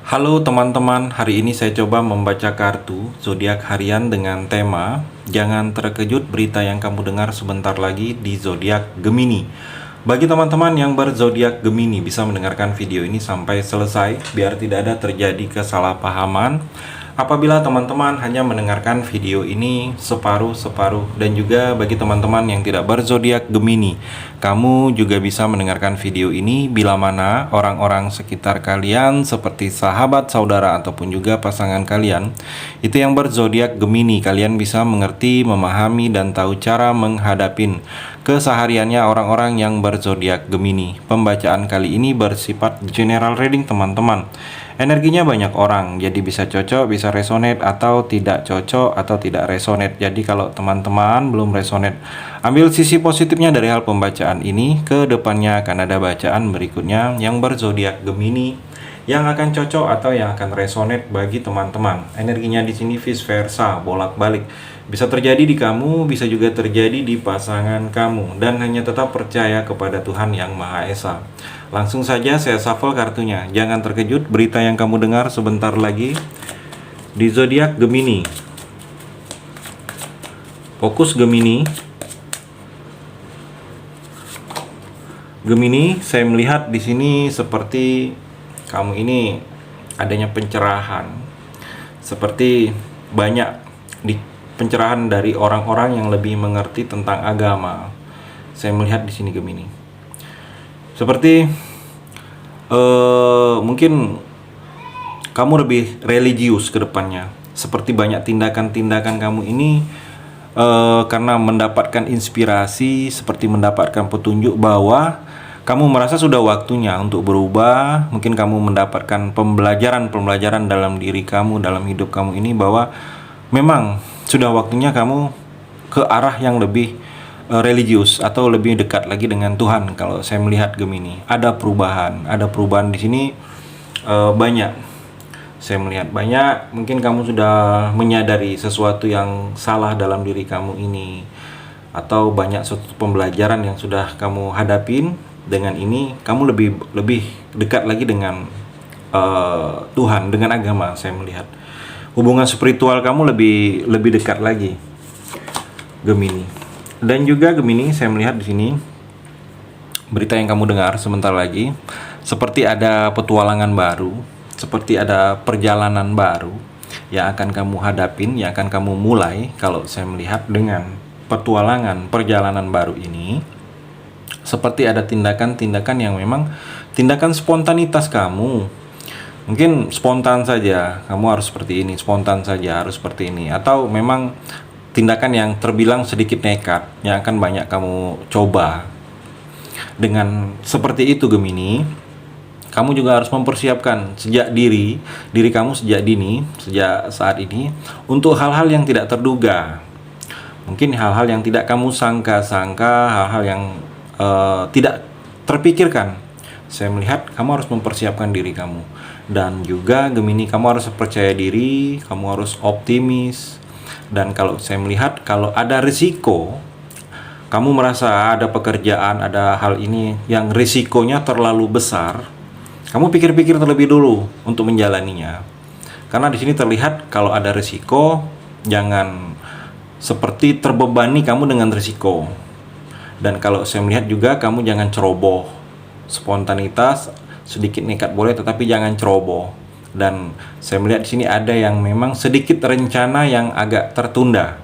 Halo teman-teman, hari ini saya coba membaca kartu zodiak harian dengan tema "Jangan terkejut berita yang kamu dengar sebentar lagi di zodiak Gemini". Bagi teman-teman yang berzodiak Gemini bisa mendengarkan video ini sampai selesai biar tidak ada terjadi kesalahpahaman. Apabila teman-teman hanya mendengarkan video ini separuh-separuh, dan juga bagi teman-teman yang tidak berzodiak Gemini, kamu juga bisa mendengarkan video ini bila mana orang-orang sekitar kalian seperti sahabat, saudara, ataupun juga pasangan kalian itu yang berzodiak Gemini. Kalian bisa mengerti, memahami, dan tahu cara menghadapin kesehariannya orang-orang yang berzodiak Gemini. Pembacaan kali ini bersifat general reading teman-teman. Energinya banyak orang, jadi bisa cocok, bisa resonate, atau tidak cocok, atau tidak resonate. Jadi kalau teman-teman belum resonate, ambil sisi positifnya dari hal pembacaan ini. Ke depannya akan ada bacaan berikutnya yang berzodiak Gemini yang akan cocok atau yang akan resonate bagi teman-teman. Energinya di sini vice versa, bolak-balik. Bisa terjadi di kamu, bisa juga terjadi di pasangan kamu, dan hanya tetap percaya kepada Tuhan Yang Maha Esa. Langsung saja saya shuffle kartunya. Jangan terkejut berita yang kamu dengar sebentar lagi di zodiak Gemini. Fokus Gemini. Gemini, saya melihat di sini seperti kamu ini adanya pencerahan. Seperti banyak di pencerahan dari orang-orang yang lebih mengerti tentang agama. Saya melihat di sini Gemini. Seperti mungkin kamu lebih religius ke depannya. Seperti banyak tindakan-tindakan kamu ini karena mendapatkan inspirasi, seperti mendapatkan petunjuk bahwa kamu merasa sudah waktunya untuk berubah. Mungkin kamu mendapatkan pembelajaran dalam diri kamu, dalam hidup kamu ini, bahwa memang sudah waktunya kamu ke arah yang lebih religius atau lebih dekat lagi dengan Tuhan. Kalau saya melihat Gemini, ada perubahan di sini banyak. Saya melihat banyak. Mungkin kamu sudah menyadari sesuatu yang salah dalam diri kamu ini, atau banyak suatu pembelajaran yang sudah kamu hadapin. Dengan ini kamu lebih dekat lagi dengan Tuhan, dengan agama. Saya melihat hubungan spiritual kamu lebih dekat lagi Gemini. Dan juga Gemini, saya melihat di sini berita yang kamu dengar sebentar lagi seperti ada petualangan baru, seperti ada perjalanan baru yang akan kamu hadapin, yang akan kamu mulai. Kalau saya melihat dengan petualangan perjalanan baru ini, seperti ada tindakan-tindakan yang memang tindakan spontanitas kamu. Mungkin spontan saja, kamu harus seperti ini, spontan saja harus seperti ini. Atau memang tindakan yang terbilang sedikit nekat yang akan banyak kamu coba. Dengan seperti itu Gemini, kamu juga harus mempersiapkan sejak diri kamu sejak dini, sejak saat ini, untuk hal-hal yang tidak terduga. Mungkin hal-hal yang tidak kamu sangka-sangka, hal-hal yang tidak terpikirkan. Saya melihat kamu harus mempersiapkan diri kamu. Dan juga Gemini, kamu harus percaya diri, kamu harus optimis. Dan kalau saya melihat, kalau ada risiko, kamu merasa ada pekerjaan, ada hal ini yang risikonya terlalu besar, kamu pikir-pikir terlebih dulu untuk menjalaninya. Karena di sini terlihat kalau ada risiko, jangan seperti terbebani kamu dengan risiko. Dan kalau saya melihat juga, kamu jangan ceroboh. Spontanitas, sedikit nekat boleh, tetapi jangan ceroboh. Dan saya melihat di sini ada yang memang sedikit rencana yang agak tertunda.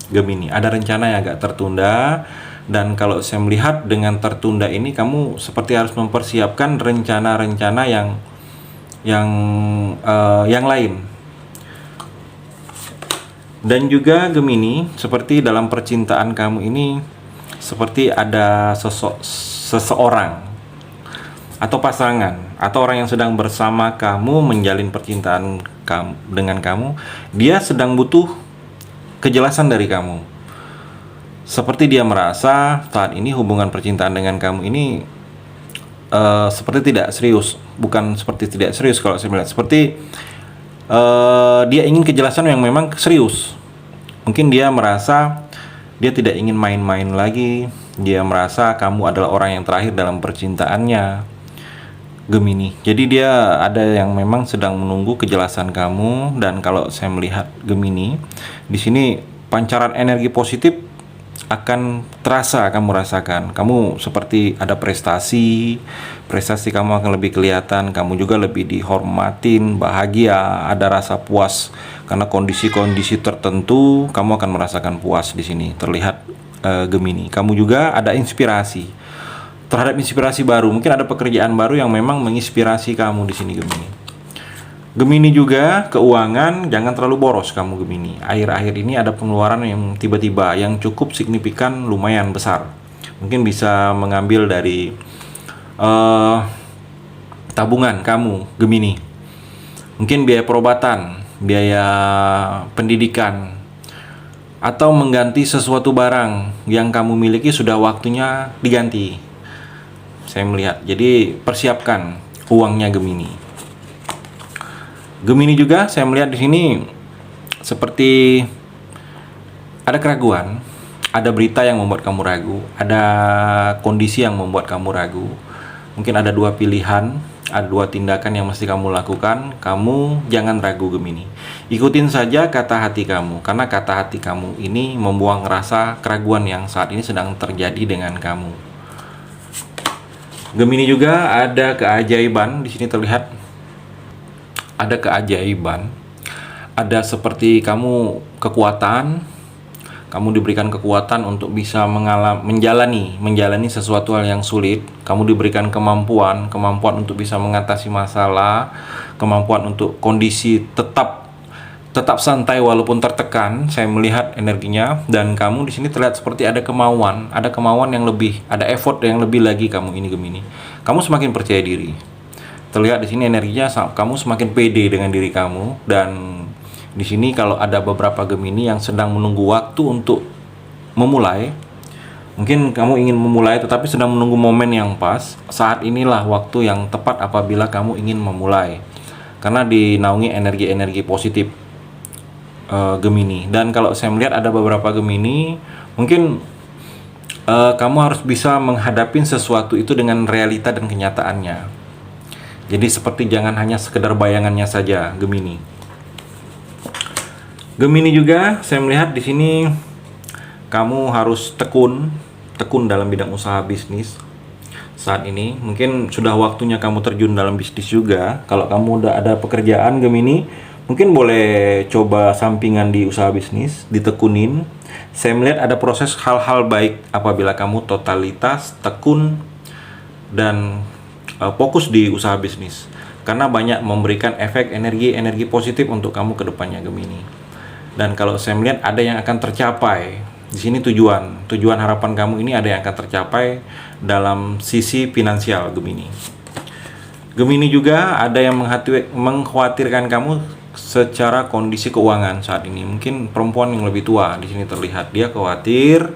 Gemini, ada rencana yang agak tertunda. Dan kalau saya melihat dengan tertunda ini, kamu seperti harus mempersiapkan rencana-rencana yang lain. Dan juga Gemini, seperti dalam percintaan kamu ini, seperti ada seseorang atau pasangan atau orang yang sedang bersama kamu menjalin percintaan dengan kamu, dia sedang butuh kejelasan dari kamu. Seperti dia merasa saat ini hubungan percintaan dengan kamu ini seperti tidak serius. Bukan seperti tidak serius kalau saya melihat, seperti dia ingin kejelasan yang memang serius. Mungkin dia merasa dia tidak ingin main-main lagi. Dia merasa kamu adalah orang yang terakhir dalam percintaannya. Gemini. Jadi dia ada yang memang sedang menunggu kejelasan kamu, dan kalau saya melihat Gemini di sini pancaran energi positif akan terasa kamu rasakan. Kamu seperti ada prestasi kamu akan lebih kelihatan, kamu juga lebih dihormatin, bahagia, ada rasa puas karena kondisi-kondisi tertentu kamu akan merasakan puas di sini. Terlihat Gemini. Kamu juga ada inspirasi terhadap inspirasi baru. Mungkin ada pekerjaan baru yang memang menginspirasi kamu di sini Gemini. Gemini juga keuangan, jangan terlalu boros kamu Gemini. Akhir-akhir ini ada pengeluaran yang tiba-tiba yang cukup signifikan, lumayan besar. Mungkin bisa mengambil dari tabungan kamu Gemini. Mungkin biaya perobatan, biaya pendidikan, atau mengganti sesuatu barang yang kamu miliki sudah waktunya diganti. Saya melihat, jadi persiapkan uangnya Gemini. Gemini juga saya melihat di sini seperti ada keraguan, ada berita yang membuat kamu ragu, ada kondisi yang membuat kamu ragu. Mungkin ada dua pilihan, ada dua tindakan yang mesti kamu lakukan. Kamu jangan ragu Gemini. Ikutin saja kata hati kamu, karena kata hati kamu ini membuang rasa keraguan yang saat ini sedang terjadi dengan kamu. Gemini juga ada keajaiban di sini terlihat. Ada keajaiban. Ada seperti kamu kekuatan. Kamu diberikan kekuatan untuk bisa menjalani sesuatu hal yang sulit. Kamu diberikan kemampuan untuk bisa mengatasi masalah, kemampuan untuk kondisi tetap santai walaupun tertekan. Saya melihat energinya, dan kamu di sini terlihat seperti ada kemauan yang lebih, ada effort yang lebih lagi kamu ini Gemini. Kamu semakin percaya diri. Terlihat di sini energinya kamu semakin pede dengan diri kamu, dan di sini kalau ada beberapa Gemini yang sedang menunggu waktu untuk memulai. Mungkin kamu ingin memulai tetapi sedang menunggu momen yang pas. Saat inilah waktu yang tepat apabila kamu ingin memulai. Karena dinaungi energi-energi positif Gemini. Dan kalau saya melihat ada beberapa Gemini, mungkin kamu harus bisa menghadapi sesuatu itu dengan realita dan kenyataannya. Jadi seperti jangan hanya sekedar bayangannya saja Gemini. Gemini juga saya melihat di sini kamu harus tekun dalam bidang usaha bisnis. Saat ini mungkin sudah waktunya kamu terjun dalam bisnis juga. Kalau kamu udah ada pekerjaan Gemini, mungkin boleh coba sampingan di usaha bisnis, ditekunin. Saya melihat ada proses hal-hal baik apabila kamu totalitas, tekun, dan fokus di usaha bisnis. Karena banyak memberikan efek energi positif untuk kamu ke depannya Gemini. Dan kalau saya melihat ada yang akan tercapai. Di sini tujuan harapan kamu ini ada yang akan tercapai dalam sisi finansial Gemini. Gemini juga ada yang mengkhawatirkan kamu secara kondisi keuangan saat ini. Mungkin perempuan yang lebih tua di sini terlihat, dia khawatir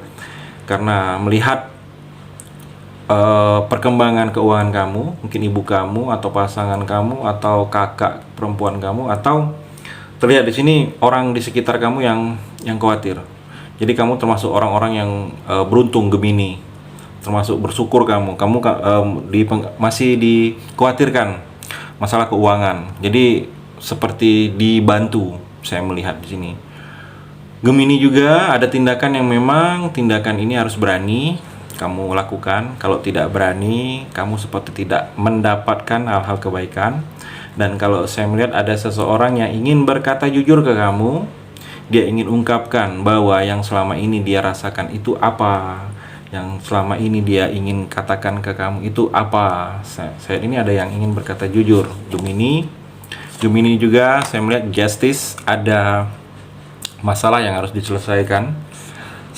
karena melihat perkembangan keuangan kamu, mungkin ibu kamu atau pasangan kamu atau kakak perempuan kamu, atau terlihat di sini orang di sekitar kamu yang khawatir. Jadi kamu termasuk orang-orang yang beruntung Gemini, termasuk bersyukur kamu masih dikhawatirkan masalah keuangan. Jadi seperti dibantu, saya melihat di sini. Gemini juga ada tindakan yang memang tindakan ini harus berani kamu lakukan. Kalau tidak berani, kamu seperti tidak mendapatkan hal-hal kebaikan. Dan kalau saya melihat ada seseorang yang ingin berkata jujur ke kamu, dia ingin ungkapkan bahwa yang selama ini dia rasakan itu apa, yang selama ini dia ingin katakan ke kamu itu apa. Saya ini ada yang ingin berkata jujur Gemini juga saya melihat justice, ada masalah yang harus diselesaikan,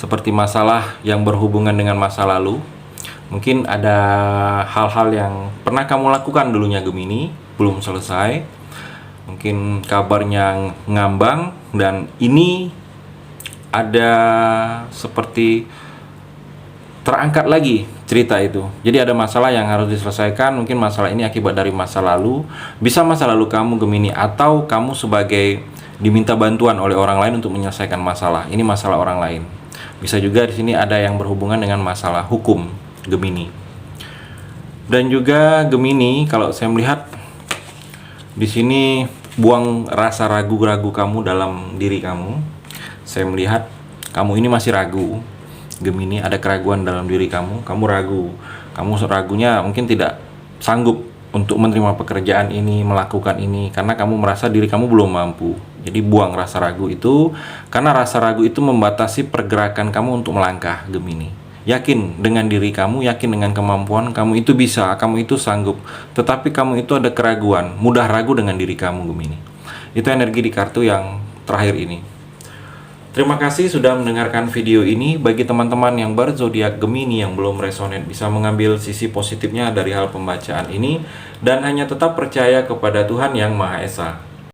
seperti masalah yang berhubungan dengan masa lalu. Mungkin ada hal-hal yang pernah kamu lakukan dulunya Gemini, belum selesai. Mungkin kabarnya ngambang, dan ini ada seperti terangkat lagi cerita itu. Jadi ada masalah yang harus diselesaikan. Mungkin masalah ini akibat dari masa lalu. Bisa masa lalu kamu Gemini, atau kamu sebagai diminta bantuan oleh orang lain untuk menyelesaikan masalah. Ini masalah orang lain. Bisa juga di sini ada yang berhubungan dengan masalah hukum Gemini. Dan juga Gemini, kalau saya melihat di sini buang rasa ragu-ragu kamu dalam diri kamu. Saya melihat kamu ini masih ragu. Gemini, ada keraguan dalam diri kamu. Kamu ragu. Kamu ragunya mungkin tidak sanggup untuk menerima pekerjaan ini, melakukan ini, karena kamu merasa diri kamu belum mampu. Jadi buang rasa ragu itu, karena rasa ragu itu membatasi pergerakan kamu untuk melangkah, Gemini. Yakin dengan diri kamu, yakin dengan kemampuan kamu itu bisa, kamu itu sanggup. Tetapi kamu itu ada keraguan, mudah ragu dengan diri kamu, Gemini. Itu energi di kartu yang terakhir ini. Terima kasih sudah mendengarkan video ini. Bagi teman-teman yang berzodiak Gemini yang belum resonate, bisa mengambil sisi positifnya dari hal pembacaan ini dan hanya tetap percaya kepada Tuhan Yang Maha Esa.